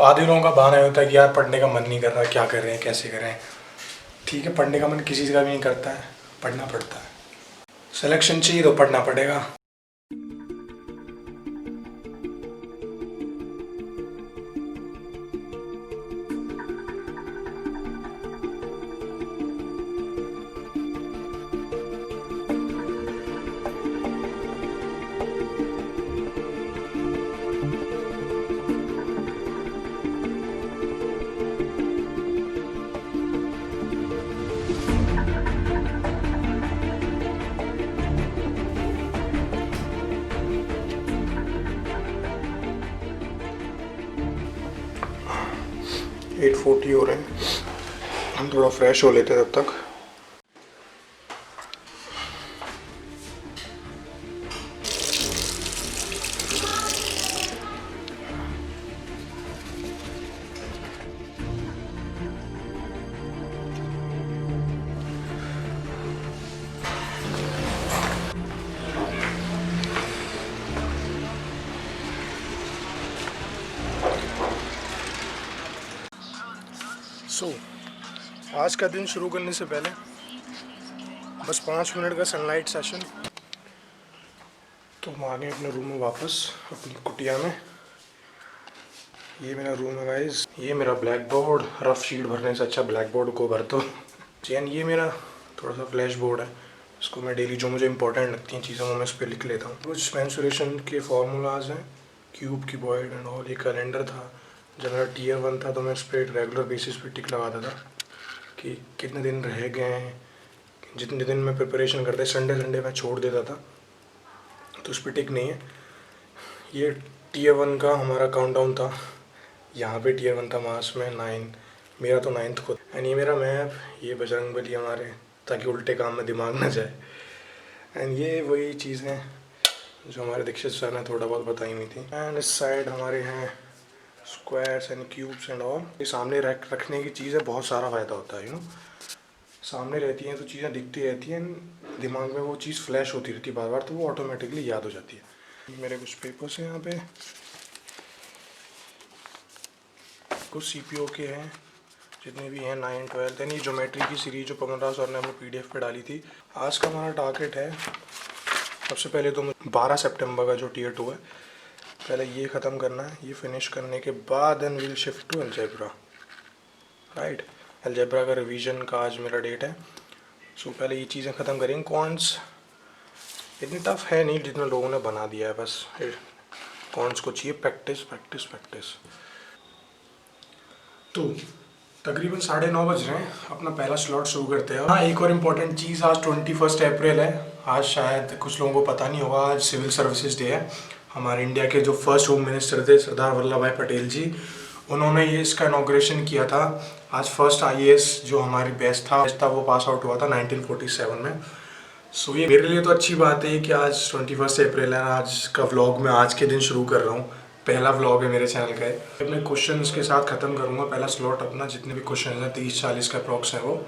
आधे लोगों का बहाना होता है कि यार पढ़ने का मन नहीं कर रहा, क्या कर रहे हैं, कैसे कर रहे हैं। ठीक है, पढ़ने का मन किसी का भी नहीं करता है, पढ़ना पड़ता है। सिलेक्शन चाहिए तो पढ़ना पड़ेगा। एट 40 हो रहे हैं, हम थोड़ा फ्रेश हो लेते हैं तब तक। आज का दिन शुरू करने से पहले बस 5 मिनट का सनलाइट सेशन, तो हम आ गए अपने रूम में वापस, अपनी कुटिया में। ये मेरा रूम है गाइस, ये मेरा ब्लैक बोर्ड। रफ शीट भरने से अच्छा ब्लैक बोर्ड को भर दो। चैन ये मेरा थोड़ा सा फ्लैश बोर्ड है, इसको मैं डेली जो मुझे इंपॉर्टेंट लगती हैं चीज़ें वो मैं इस पर लिख लेता हूँ। कुछ मेंसुरेशन के फार्मूलाज हैं, क्यूब, क्यूबॉइड एंड ऑल। ये कैलेंडर था, जब मेरा Tier 1 था तो मैं इस पर रेगुलर बेसिस पे टिक लगाता था कि कितने दिन रह गए हैं। जितने दिन मैं प्रिपरेशन करता, संडे मैं छोड़ देता था, तो उस पर टिक नहीं है। ये Tier 1 का हमारा काउंटडाउन था, यहाँ पे Tier 1 था मार्च में 9, मेरा तो 9th को। एंड ये मेरा मैप, ये बजरंगबली हमारे, ताकि उल्टे काम में दिमाग ना जाए। एंड ये वही चीज़ें जो हमारे दीक्षित सर ने थोड़ा बहुत बताई हुई थी। एंड इस साइड हमारे हैं squares and cubes and all. ये सामने रखने की चीज़ है, बहुत सारा फ़ायदा होता है, सामने रहती हैं तो चीज़ें दिखती रहती हैं, दिमाग में वो चीज़ फ्लैश होती रहती है बार बार, तो वो ऑटोमेटिकली याद हो जाती है। मेरे कुछ पेपर्स हैं यहाँ पे, कुछ CPO के हैं जितने भी हैं, 9, 12। यानी ज्योमेट्री की सीरीज जो 15 सर ने हमें PDF पे डाली थी। आज का हमारा टारगेट है, सबसे पहले तो 12 सितंबर का जो Tier 2 है, पहले ये ख़त्म करना है। ये फिनिश करने के बाद then will shift to algebra, right. Algebra का रिवीजन का आज मेरा डेट है। सो पहले ये चीज़ें ख़त्म करेंगे। कॉन्स इतनी टफ है नहीं जितना लोगों ने बना दिया है, बस कॉन्स को चाहिए प्रैक्टिस प्रैक्टिस प्रैक्टिस। तो तकरीबन 9:30 बज रहे हैं, अपना पहला स्लॉट शुरू करते हैं। हाँ, एक और इम्पॉर्टेंट चीज़, आज 21 अप्रैल है। आज शायद कुछ लोगों को पता नहीं होगा, आज सिविल सर्विसेज डे है। हमारे इंडिया के जो फर्स्ट होम मिनिस्टर थे सरदार वल्लभ भाई पटेल जी, उन्होंने ये इसका इनॉग्रेशन किया था। आज फर्स्ट IAS जो हमारी बैच था वो पास आउट हुआ था 1947 में। सो ये मेरे लिए तो अच्छी बात है कि आज 21 अप्रैल है। आज का व्लॉग मैं आज के दिन शुरू कर रहा हूँ, पहला व्लॉग है मेरे चैनल का। अपने क्वेश्चंस के साथ ख़त्म करूँगा पहला स्लॉट अपना, जितने भी क्वेश्चन हैं 30-40 का अप्रॉक्स है वो।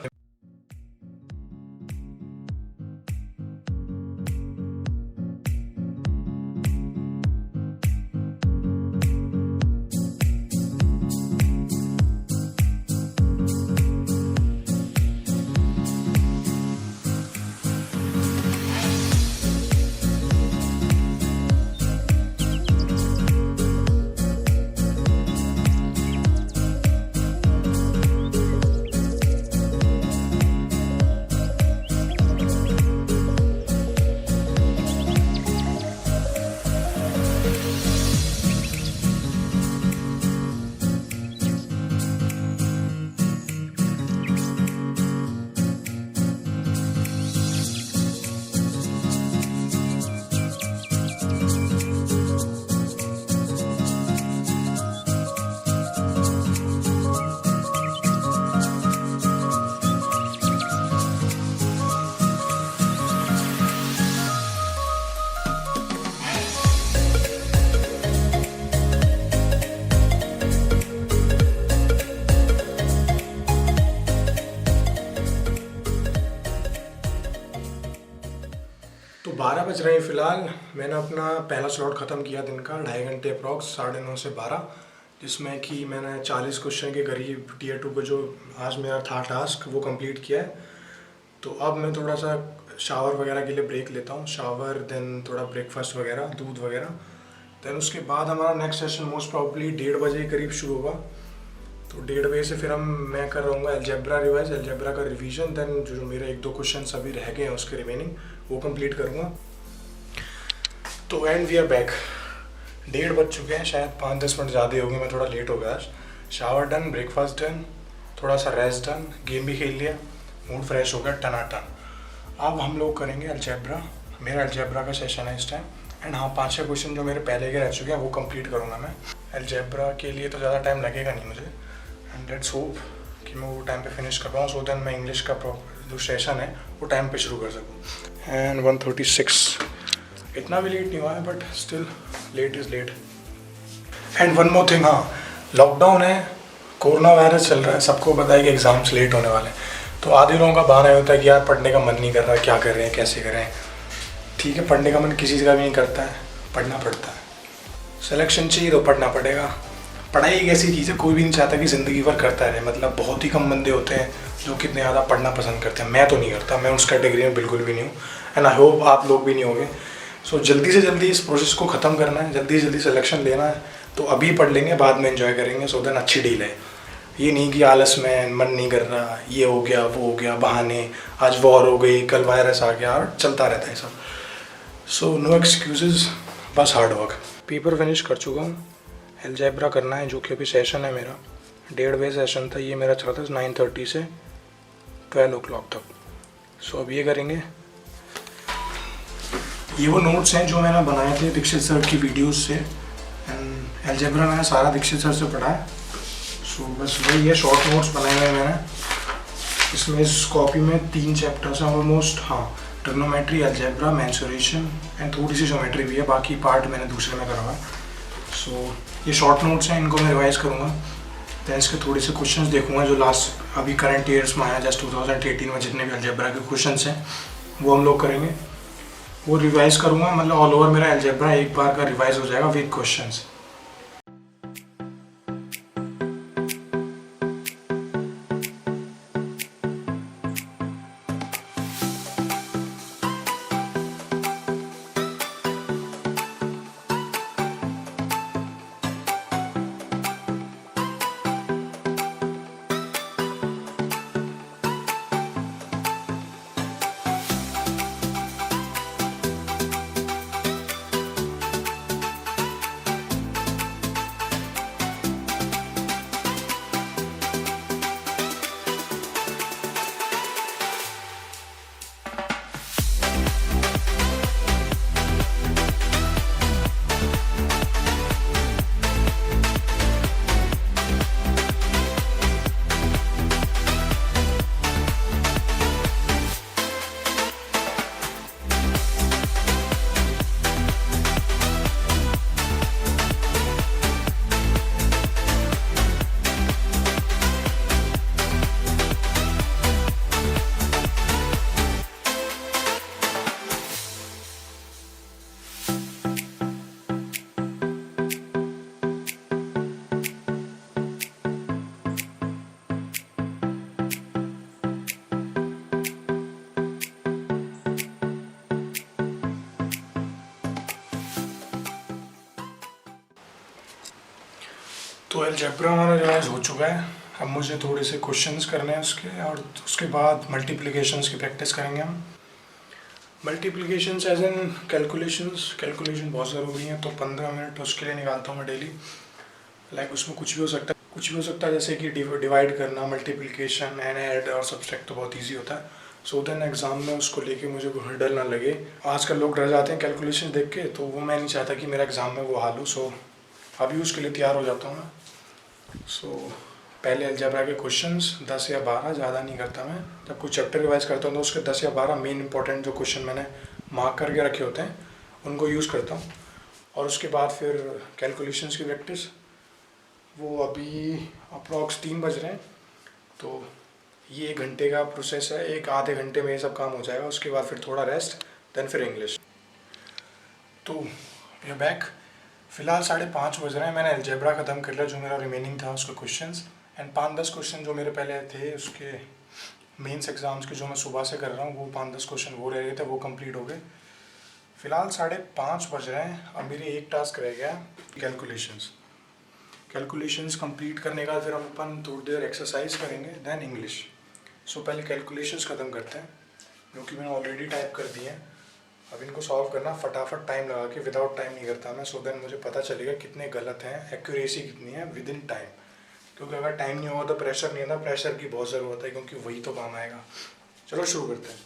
तो 12 बज रहे हैं फ़िलहाल। मैंने अपना पहला स्लॉट ख़त्म किया दिन का, 2.5 घंटे अप्रॉक्स, 9:30 से 12। जिसमें कि मैंने 40 क्वेश्चन के करीब टीयर 2 को जो आज मेरा था टास्क वो कंप्लीट किया है। तो अब मैं थोड़ा सा शावर वगैरह के लिए ब्रेक लेता हूँ, शावर देन थोड़ा ब्रेकफास्ट वगैरह, दूध वगैरह। देन उसके बाद हमारा नेक्स्ट सेशन मोस्ट प्रॉब्ली 1:30 बजे के करीब शुरू होगा। तो 1:30 बजे से फिर मैं कर रहूँगा अलजेब्रा रिवाइज, अलजेब्रा का रिवीजन। देन जो मेरे 1-2 क्वेश्चन अभी रह गए हैं उसके रिमेनिंग वो कंप्लीट करूँगा। तो एंड वी आर बैक। 1:30 बज चुके हैं, शायद 5-10 मिनट ज़्यादा हो गए, मैं थोड़ा लेट हो गया आज। शावर डन, ब्रेकफास्ट डन, थोड़ा सा रेस्ट डन, गेम भी खेल लिया, मूड फ्रेश हो गया टनाटन। अब हम लोग करेंगे अलजेब्रा। मेरा अलजेब्रा का सेशन है इस टाइम। एंड हाँ, 5-6 क्वेश्चन जो मेरे पहले के रह चुके हैं वो कंप्लीट करूँगा मैं। अलजेब्रा के लिए तो ज़्यादा टाइम लगेगा नहीं मुझे, एंड लेट्स होप कि मैं वो टाइम पे फिनिश कर पाऊँ, सो देन मैं इंग्लिश का जो सेशन है वो टाइम पे शुरू कर सकूँ। एंड 1:36, इतना भी लेट नहीं हुआ है but still late is late. And one more thing, हाँ, लॉकडाउन है, कोरोना वायरस चल रहा है, सबको पता है कि एग्ज़ाम्स लेट होने वाले हैं। तो आधे लोगों का बहाना होता है कि यार पढ़ने का मन नहीं कर रहा, क्या कर रहे हैं, कैसे कर रहे हैं। ठीक है, पढ़ने का मन किसी का भी नहीं करता है, पढ़ना पड़ता है। सिलेक्शन चाहिए तो पढ़ना पड़ेगा। पढ़ाई एक ऐसी चीज़ है, कोई भी नहीं चाहता कि ज़िंदगी भर करता रहे। मतलब बहुत ही कम बंदे होते हैं जो कितने ज़्यादा पढ़ना पसंद करते हैं। मैं तो नहीं करता, मैं उस कैटेगरी में बिल्कुल भी नहीं हूँ, एंड आई होप आप लोग भी नहीं होंगे। सो जल्दी से जल्दी इस प्रोसेस को ख़त्म करना है, जल्दी से जल्दी सिलेक्शन लेना है। तो अभी पढ़ लेंगे, बाद में एंजॉय करेंगे, सो देन अच्छी डील है। ये नहीं कि आलस में मन नहीं कर रहा, ये हो गया वो हो गया, बहाने, आज वॉर हो गई, कल वायरस आ गया, और चलता रहता है सब। सो नो एक्सक्यूजेज, बस हार्ड वर्क। पेपर फिनिश कर चुका हूँ, अलजेब्रा करना है जो कि अभी सेशन है मेरा। 1:30 बजे सेशन था, ये मेरा चला था 9:30 से 12 o'clock तक। सो अब ये करेंगे। ये वो नोट्स हैं जो मैंने बनाए थे दीक्षित सर की वीडियोस से, एंड अलजेब्रा मैंने सारा दीक्षित सर से पढ़ा है। सो बस वही है, शॉर्ट नोट्स बनाए हुए हैं मैंने। इसमें इस कॉपी में 3 चैप्टर्स हैं ऑलमोस्ट। हाँ, ट्रिग्नोमेट्री, अलजेब्रा, मेंसुरेशन, एंड थोड़ी सी ज्योमेट्री भी है, बाकी पार्ट मैंने दूसरे में करा हुआ है। सो ये शॉर्ट नोट्स हैं, इनको मैं रिवाइज़ करूँगा। दैन इसके थोड़े से क्वेश्चंस देखूँगा जो लास्ट अभी करंट ईयर्स में आया, जस्ट 2018 में जितने भी अलजेब्रा के क्वेश्चंस हैं वो हम लोग करेंगे, वो रिवाइज़ करूँगा। मतलब ऑल ओवर मेरा अलजेब्रा एक बार का रिवाइज़ हो जाएगा विद क्वेश्चंस। तो अलजेब्रा हमारा रिवाइज हो चुका है। अब मुझे थोड़े से क्वेश्चंस करने हैं उसके, और उसके बाद मल्टीप्लिकेशंस की प्रैक्टिस करेंगे हम। मल्टीप्लिकेशंस एज इन कैलकुलेशन बहुत ज़रूरी है, तो 15 मिनट उसके लिए निकालता हूँ मैं डेली। लाइक उसमें कुछ भी हो सकता है, जैसे कि डिवाइड करना, मल्टीप्लिकेशन एंड ऐड और सब्सट्रैक्ट तो बहुत ईजी होता है। सो देन एग्जाम में उसको लेके मुझे कोई हर्डल ना लगे। आजकल लोग डर जाते हैं कैलकुलेशन देख के, तो वो मैं नहीं चाहता कि मेरा एग्ज़ाम में वो हाल हो। सो अभी उसके लिए तैयार हो जाता हूँ मैं। सो पहले अलजेब्रा के क्वेश्चंस 10 या 12, ज़्यादा नहीं करता मैं। जब कोई चैप्टर रिवाइज करता हूँ तो उसके 10 या 12 मेन इंपॉर्टेंट जो क्वेश्चन मैंने मार्क करके रखे होते हैं उनको यूज़ करता हूँ। और उसके बाद फिर कैलकुलेशंस की प्रैक्टिस, वो अभी अप्रॉक्स 3 बज रहे हैं, तो ये 1 घंटे का प्रोसेस है। एक आधे घंटे में ये सब काम हो जाएगा। उसके बाद फिर थोड़ा रेस्ट, देन फिर इंग्लिश। तो ये बैक, फिलहाल 5:30 बज रहे हैं। मैंने अलजेब्रा ख़त्म कर लिया जो मेरा रिमेनिंग था उसके क्वेश्चंस, एंड 5-10 क्वेश्चन जो मेरे पहले थे उसके मेंस एग्ज़ाम्स के जो मैं सुबह से कर रहा हूँ, वो 5-10 क्वेश्चन वो रह गए थे, वो कंप्लीट हो गए। फ़िलहाल 5:30 बज रहे हैं। अब मेरी एक टास्क रह गया, कैलकुलेशंस कंप्लीट करने का। फिर हम अपन थोड़ी देर एक्सरसाइज करेंगे, देन इंग्लिश। सो पहले कैलकुलेशंस ख़त्म करते हैं जो कि मैंने ऑलरेडी टाइप कर दिए हैं। अब इनको सॉल्व करना फटाफट टाइम लगा के, विदाउट टाइम नहीं करता मैं। सो देन मुझे पता चलेगा कितने गलत हैं, एक्यूरेसी कितनी है विद इन टाइम। क्योंकि अगर टाइम नहीं होगा तो प्रेशर नहीं आता, प्रेशर की बहुत ज़रूरत है क्योंकि वही तो काम आएगा। चलो शुरू करते हैं।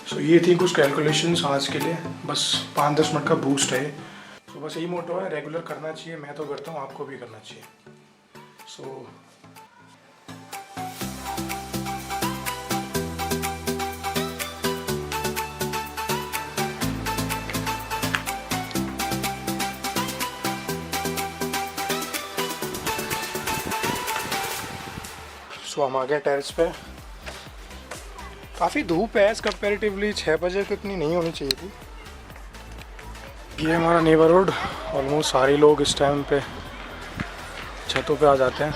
सो ये थी कुछ कैलकुलेशंस आज के लिए, बस 5-10 मिनट का बूस्ट है। तो बस यही मोटो है, रेगुलर करना चाहिए। मैं तो करता हूँ, आपको भी करना चाहिए। सो हम आ गए टेरेस पे। काफ़ी धूप है एज कंपेरेटिवली, 6 बजे तो इतनी नहीं होनी चाहिए थी। ये हमारा नेबरहुड, ऑलमोस्ट सारे लोग इस टाइम पे छतों पे आ जाते हैं।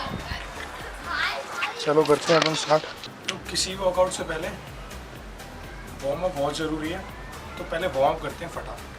चलो करते हैं अपन स्टार्ट। तो किसी वर्कआउट से पहले वार्म अप बहुत ज़रूरी है, तो पहले वार्म अप करते हैं फटाफट।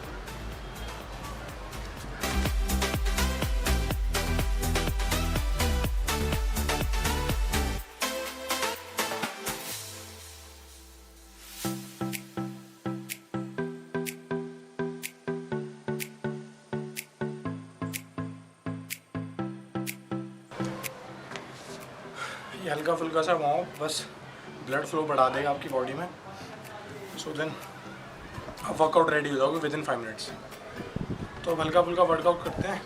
ये हल्का फुल्का सा वार्म अप बस ब्लड फ्लो बढ़ा देगा आपकी बॉडी में। सो देन आप वर्कआउट रेडी हो जाओगे विद इन 5 मिनट्स। तो अब हल्का फुल्का वर्कआउट करते हैं।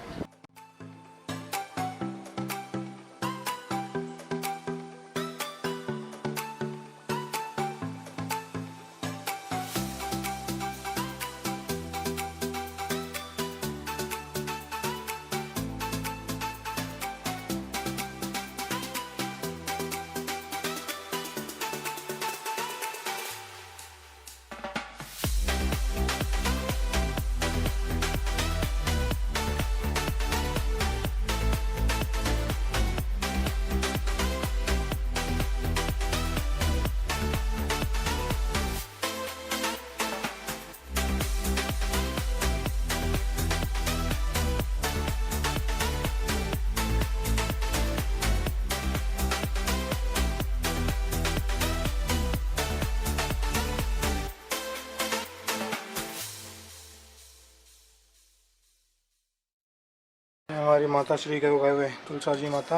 हमारी माता श्री के गए हुए तुलसा जी माता।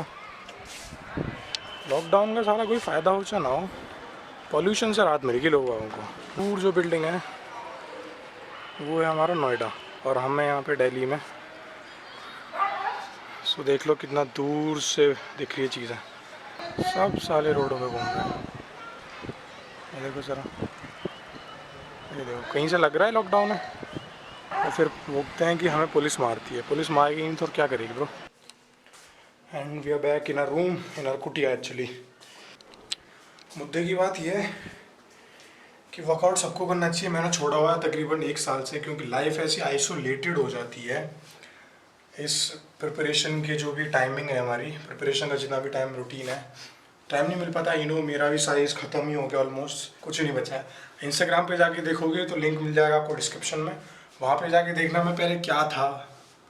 लॉकडाउन का सारा कोई फ़ायदा हो चाहे ना हो, पॉल्यूशन से राहत मिलेगी लोगों को। दूर जो बिल्डिंग है वो है हमारा नोएडा, और हमें यहाँ पे दिल्ली में। सो देख लो कितना दूर से दिख रही है चीज़ें। सब साले रोडों पे घूम रहे हैं। ये देखो ज़रा, ये देखो कहीं से लग रहा है लॉकडाउन है, और फिर बोलते हैं कि हमें पुलिस मारती है। पुलिस मारेगी नहीं तो क्या करेगी bro. And we are back in our room, in our कुटिया एक्चुअली। मुद्दे की बात यह है कि वर्कआउट सबको करना चाहिए। मैंने छोड़ा हुआ है तकरीबन 1 साल से, क्योंकि लाइफ ऐसी आइसोलेटेड हो जाती है। इस प्रिपरेशन के जो भी टाइमिंग है, हमारी प्रिपरेशन का जितना भी टाइम रूटीन है, टाइम नहीं मिल पाता। मेरा भी साइज़ ख़त्म ही हो गया, ऑलमोस्ट कुछ नहीं बचा है। इंस्टाग्राम पे जाके देखोगे तो लिंक मिल जाएगा आपको डिस्क्रिप्शन में, वहाँ पे जाके देखना मैं पहले क्या था,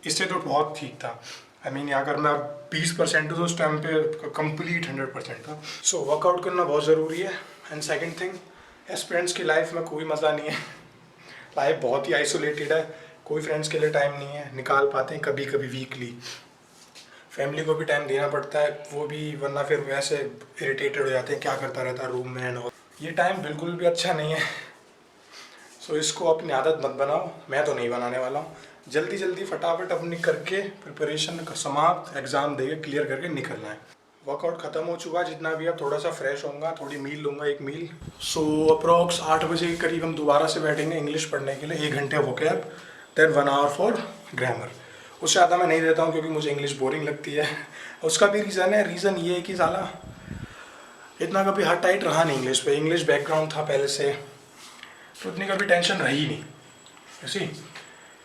इससे तो बहुत ठीक था। अगर मैं 20% हूँ तो उस टाइम पे कंप्लीट 100% था। सो वर्कआउट करना बहुत ज़रूरी है। एंड सेकंड थिंग, एस्पिरेंट्स की लाइफ में कोई मज़ा नहीं है। लाइफ बहुत ही आइसोलेटेड है, कोई फ्रेंड्स के लिए टाइम नहीं है, निकाल पाते हैं कभी कभी वीकली। फैमिली को भी टाइम देना पड़ता है, वो भी, वरना फिर वैसे इरिटेटेड हो जाते हैं, क्या करता रहता है रूम में एंड ऑल। ये टाइम बिल्कुल भी अच्छा नहीं है। सो इसको अपनी आदत मत बनाओ, मैं तो नहीं बनाने वाला हूँ। जल्दी जल्दी फटाफट अपनी करके प्रिपरेशन समाप्त, एग्ज़ाम दे के क्लियर करके निकलना है। वर्कआउट ख़त्म हो चुका है जितना भी, अब थोड़ा सा फ्रेश होऊंगा, थोड़ी मील लूँगा, एक मील। सो अप्रॉक्स 8 बजे के करीब हम दोबारा से बैठेंगे इंग्लिश पढ़ने के लिए। 1 घंटे vocab, then 1 hour for grammar. उससे ज़्यादा मैं नहीं देता हूँ क्योंकि मुझे इंग्लिश बोरिंग लगती है। उसका भी रीज़न ये है कि साला इतना कभी हार्ड टाइट रहा नहीं इंग्लिश पे। इंग्लिश बैकग्राउंड था पहले से, तो इतनी कभी टेंशन रही नहीं ऐसी।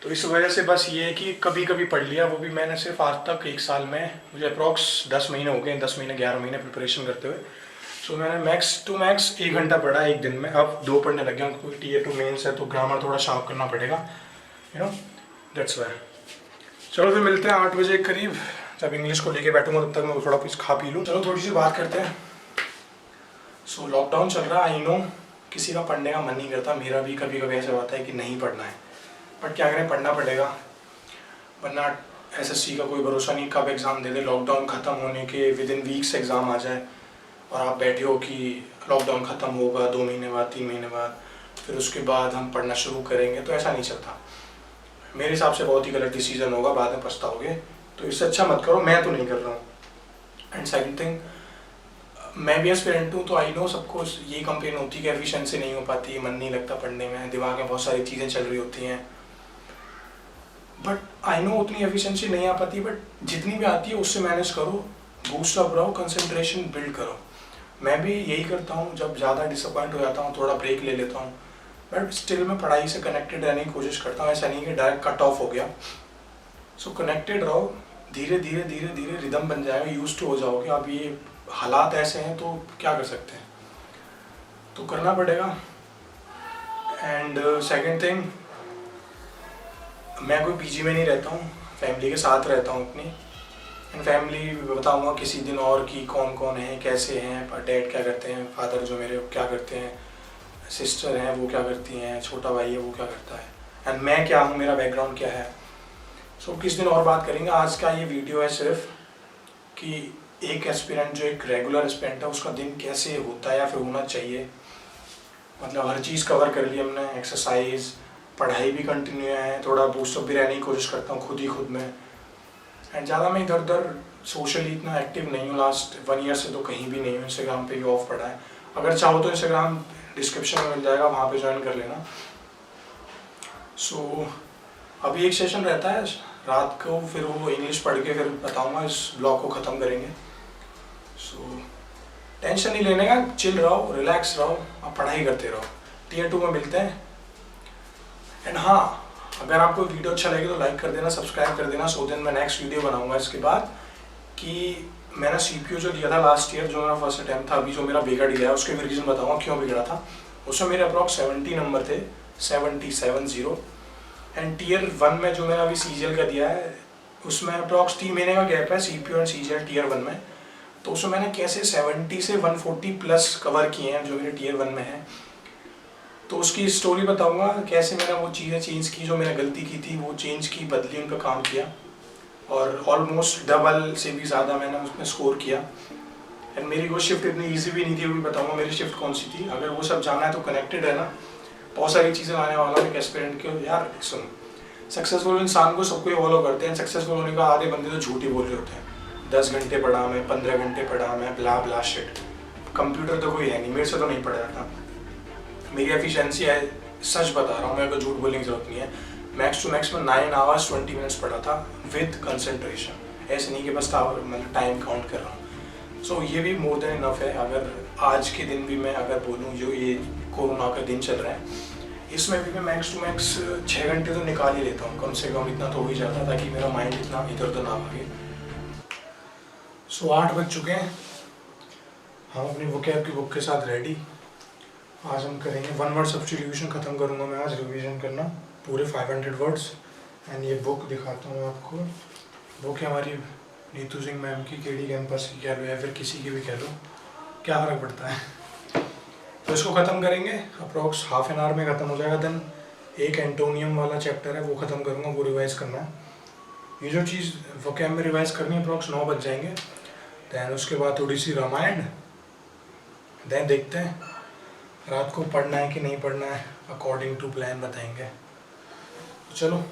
तो इस वजह से बस ये है कि कभी कभी पढ़ लिया, वो भी मैंने सिर्फ आज तक 1 साल में, मुझे अप्रॉक्स 10 महीने हो गए, 10 महीने 11 महीने प्रिपरेशन करते हुए। सो मैंने मैक्स टू मैक्स 1 घंटा पढ़ा एक दिन में। अब 2 पढ़ने लग गया क्योंकि Tier 2 मेंस है, तो ग्रामर थोड़ा शार्प करना पड़ेगा, दैट्स वाई। चलो फिर मिलते हैं 8 बजे के करीब, जब इंग्लिश को लेके बैठूंगा तब तक मैं थोड़ा कुछ खा पी लूँ। चलो थोड़ी सी बात करते हैं। सो लॉकडाउन चल रहा है, आई नो किसी का पढ़ने का मन नहीं करता, मेरा भी कभी कभी ऐसा होता है कि नहीं पढ़ना है, बट क्या करें, पढ़ना पड़ेगा, वरना SSC का कोई भरोसा नहीं कब एग्ज़ाम दे दे। लॉकडाउन ख़त्म होने के विदिन वीक्स एग्ज़ाम आ जाए और आप बैठे हो कि लॉकडाउन ख़त्म होगा 2 महीने बाद, 3 महीने बाद, फिर उसके बाद हम पढ़ना शुरू करेंगे, तो ऐसा नहीं चलता। मेरे हिसाब से बहुत ही गलत डिसीजन होगा, बाद में पछताओगे, तो इससे अच्छा मत करो, मैं तो नहीं कर रहा हूँ। एंड सेकंड थिंग, मैं भी एस्पिरेंट हूँ, तो आई नो सबको ये कंप्लेन होती है कि एफिशिएंसी नहीं हो पाती, मन नहीं लगता पढ़ने में, दिमाग में बहुत सारी चीज़ें चल रही होती हैं। बट आई नो उतनी एफिशिएंसी नहीं आ पाती, बट जितनी भी आती है उससे मैनेज करो, बूस्ट अप रहो, कंसंट्रेशन बिल्ड करो। मैं भी यही करता हूँ, जब ज़्यादा डिसअपॉइंट हो जाता हूँ थोड़ा ब्रेक ले लेता हूँ, बट स्टिल मैं पढ़ाई से कनेक्टेड रहने की कोशिश करता हूँ। ऐसा नहीं कि डायरेक्ट कट ऑफ हो गया। सो कनेक्टेड रहो, धीरे धीरे धीरे धीरे रिदम बन जाएगा, यूज टू हो जाओगे। अब ये हालात ऐसे हैं तो क्या कर सकते हैं, तो करना पड़ेगा। एंड सेकंड थिंग, मैं कोई पीजी में नहीं रहता हूँ, फैमिली के साथ रहता हूँ अपनी। एंड फैमिली बताऊँगा किसी दिन और कि कौन कौन है, कैसे हैं, डैड क्या करते हैं, फादर जो मेरे क्या करते हैं, सिस्टर हैं वो क्या करती हैं, छोटा भाई है वो क्या करता है, एंड मैं क्या हूँ, मेरा बैकग्राउंड क्या है। सो किस दिन और बात करेंगे। आज का ये वीडियो है सिर्फ कि एक एस्पिरेंट जो एक रेगुलर एस्पिरेंट है उसका दिन कैसे होता है या फिर होना चाहिए। मतलब हर चीज़ कवर कर ली हमने, एक्सरसाइज, पढ़ाई भी कंटिन्यू है, थोड़ा बूस्टअप भी रहने की कोशिश करता हूँ खुद ही खुद में। एंड ज़्यादा मैं इधर उधर सोशली इतना एक्टिव नहीं हूँ, लास्ट 1 ईयर से तो कहीं भी नहीं हूँ। इंस्टाग्राम पे भी ऑफ पड़ा है, अगर चाहो तो इंस्टाग्राम डिस्क्रिप्शन में मिल जाएगा, वहाँ पे ज्वाइन कर लेना। सो अभी एक सेशन रहता है रात को, फिर वो इंग्लिश पढ़ के फिर बताऊँगा, इस ब्लॉग को ख़त्म करेंगे। सो टेंशन नहीं लेने का, चिल रहो, रिलैक्स रहो, आप पढ़ाई करते रहो। Tier 2 में मिलते हैं। एंड हाँ, अगर आपको वीडियो अच्छा लगे तो लाइक कर देना, सब्सक्राइब कर देना। सो देन मैं नेक्स्ट वीडियो बनाऊंगा इसके बाद कि मैंने CPU जो दिया था लास्ट ईयर, जो मेरा फर्स्ट अटैम्प्ट था, अभी जो मेरा बिगड़ गया है उसके भी रीज़न बताऊंगा क्यों बिगड़ा था। उसमें मेरे अप्रॉक्स 70 नंबर थे, 70। एंड Tier 1 में जो मैंने अभी CGL का दिया है उसमें अप्रॉक्स 3 महीने का गैप है CPU एंड CGL Tier 1 में। तो उसमें मैंने कैसे 70 से 140 प्लस कवर किए हैं जो मेरे Tier 1 में है। तो उसकी स्टोरी बताऊंगा, कैसे मैंने वो चीज़ें चेंज की, जो मैंने गलती की थी वो चेंज की, बदली, उन पर काम किया, और ऑलमोस्ट डबल से भी ज़्यादा मैंने उसमें स्कोर किया। एंड मेरी वो शिफ्ट इतनी ईजी भी नहीं थी, वो भी बताऊंगा मेरी शिफ्ट कौन सी थी। अगर वो सब जानना है तो कनेक्टेड है ना, बहुत सारी चीज़ें आने वाला है एक एस्पिरेंट के। यार सुन, सक्सेसफुल इंसान को सबको फॉलो करते हैं, सक्सेसफुल होने का आधे बंदे तो झूठ ही बोल रहे होते हैं। 10 घंटे पढ़ा मैं, 15 घंटे पढ़ा मैं, ब्ला ब्ला शिट। कंप्यूटर तो कोई है नहीं, मेरे से तो नहीं पढ़ा जाता। मेरी एफिशिएंसी है, सच बता रहा हूँ, मेरे को झूठ बोलने की जरूरत नहीं है। मैक्स टू मैक्स में 9 आवर्स 20 मिनट्स पढ़ा था विद कंसंट्रेशन। ऐसे नहीं कि बस मतलब टाइम काउंट कर रहा हूँ। सो ये भी मोर देन इनफ है। अगर आज के दिन भी मैं अगर बोलूँ, जो ये कोरोना का दिन चल रहा है, इसमें भी मैं मैक्स टू मैक्स 6 घंटे तो निकाल ही लेता हूँ, कम से कम इतना तो हो ही जाता है, ताकि मेरा माइंड इतना इधर उधर ना भागे। सो 8 बज चुके हैं, हम अपनी वोकैब की बुक के साथ रेडी। आज हम करेंगे 1 वर्ड सब्स्टिट्यूशन, ख़त्म करूँगा मैं आज रिवीजन करना पूरे 500 वर्ड्स। एंड ये बुक दिखाता हूँ आपको, बुक है हमारी नीतू सिंह मैम की, केडी कैंपस की कह लो या फिर किसी की भी कह लो, क्या फ़र्क पड़ता है। तो इसको ख़त्म करेंगे, अप्रॉक्स हाफ एन आवर में ख़त्म हो जाएगा। देन एक एंटोनियम वाला चैप्टर है वो ख़त्म करूँगा, वो रिवाइज़ करना है। ये जो चीज़ वोकैब में रिवाइज़ करनी है अप्रॉक्स 9 बज जाएंगे। दैन उसके बाद थोड़ी सी रामायण, देन देखते हैं रात को पढ़ना है कि नहीं पढ़ना है, अकॉर्डिंग टू प्लान बताएंगे। तो चलो।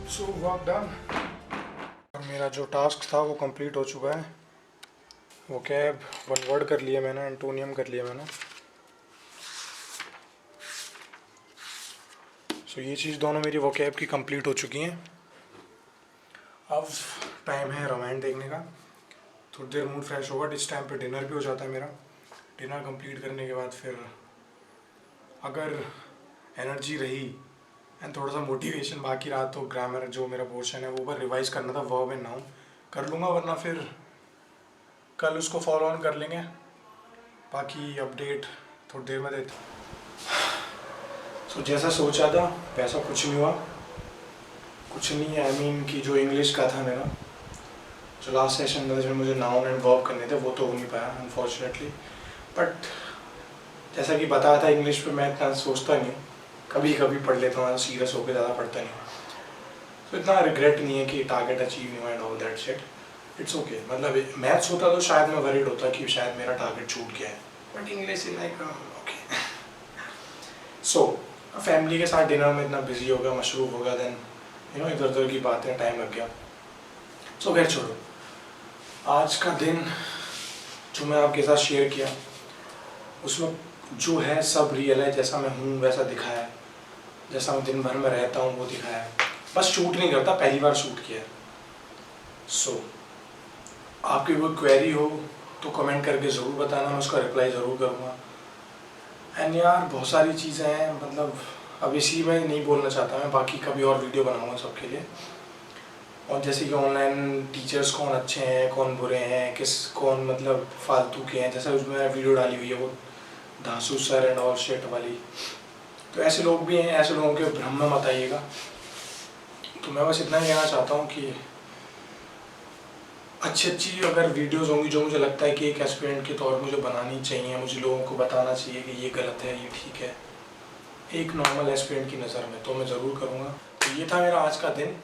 सो वर्क डन, और मेरा जो टास्क था वो कंप्लीट हो चुका है। वोकैब 1 वर्ड कर लिया मैंने, एंटोनियम कर लिया मैंने। सो ये चीज़ दोनों मेरी वोकैब की कंप्लीट हो चुकी हैं। अब टाइम है रामायण देखने का, थोड़ी देर मूड फ्रेश होगा, इस टाइम पे डिनर भी हो जाता है मेरा। डिनर कंप्लीट करने के बाद फिर अगर एनर्जी रही एंड थोड़ा सा मोटिवेशन बाकी रहा तो ग्रामर जो मेरा पोर्शन है वो पर रिवाइज़ करना था, वर्ब एंड नाउन कर लूँगा, वरना फिर कल उसको फॉलो ऑन कर लेंगे। बाकी अपडेट थोड़ी देर में देते। सो जैसा सोचा था वैसा कुछ नहीं हुआ, कुछ नहीं। आई मीन कि जो इंग्लिश का था मेरा, जो लास्ट सेशन में जो मुझे नाउन एंड वर्ब करने थे वो तो हो नहीं पाया अनफॉर्चुनेटली। बट जैसा कि बताया था इंग्लिश पे मैं इतना सोचता नहीं, कभी कभी पढ़ लेता हूँ, सीरियस होकर ज़्यादा पढ़ता नहीं। तो इतना रिग्रेट नहीं है कि टारगेट अचीव नहीं हुआ and all that shit, it's okay. मतलब मैथ्स होता तो शायद मैं वरीड होता कि शायद मेरा टारगेट छूट गया है, but English is like okay. So family के साथ डिनर में इतना बिजी हो गया, मशरूफ हो गया, देन यू नो इधर उधर की बातें, टाइम लग गया। सो खैर छोड़ो, आज का दिन जो मैं आपके साथ शेयर किया उसमें जो है सब रियल है, जैसा मैं हूँ वैसा दिखाया है, जैसा मैं दिन भर में रहता हूँ वो दिखाया है। बस शूट नहीं करता, पहली बार शूट किया है। सो आपकी कोई क्वेरी हो तो कमेंट करके ज़रूर बताना, मैं उसका रिप्लाई ज़रूर करूँगा। एंड यार बहुत सारी चीज़ें हैं, मतलब अब इसी में नहीं बोलना चाहता मैं, बाकी कभी और वीडियो बनाऊँगा सबके लिए। और जैसे कि ऑनलाइन टीचर्स कौन अच्छे हैं कौन बुरे हैं, कौन मतलब फालतू के हैं, जैसे उसमें वीडियो डाली हुई है वो धांसू सर एंड ऑल शेट वाली, तो ऐसे लोग भी हैं, ऐसे लोगों के भ्रम में मत आइएगा। तो मैं बस इतना ही कहना चाहता हूँ कि अच्छी अगर वीडियोस होंगी जो मुझे लगता है कि एक एस्पिरेंट के तौर पर मुझे बनानी चाहिए, मुझे लोगों को बताना चाहिए कि ये गलत है ये ठीक है, एक नॉर्मल एस्पिरेंट की नज़र में, तो मैं ज़रूर करूँगा। तो ये था मेरा आज का दिन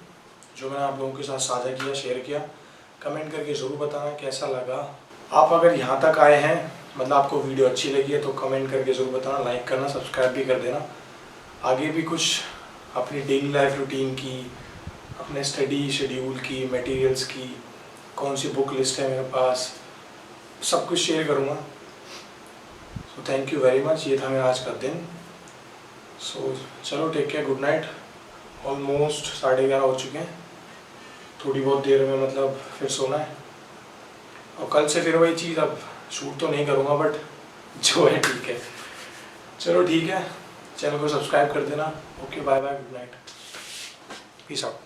जो मैंने आप लोगों के साथ साझा किया, शेयर किया। कमेंट करके ज़रूर बताना कैसा लगा। आप अगर यहाँ तक आए हैं, मतलब आपको वीडियो अच्छी लगी है, तो कमेंट करके ज़रूर बताना, लाइक करना, सब्सक्राइब भी कर देना। आगे भी कुछ अपनी डेली लाइफ रूटीन की, अपने स्टडी शेड्यूल की, मटेरियल्स की, कौन सी बुक लिस्ट है मेरे पास, सब कुछ शेयर करूँगा। So thank you very much, ये था मेरा आज का दिन। सो चलो take care, good night. Almost 11:30 हो चुके हैं, थोड़ी बहुत देर में मतलब फिर सोना है। और कल से फिर वही चीज़, अब शूट तो नहीं करूँगा बट जो है ठीक है। चलो ठीक है, चैनल को सब्सक्राइब कर देना। Okay bye bye, good night, peace out.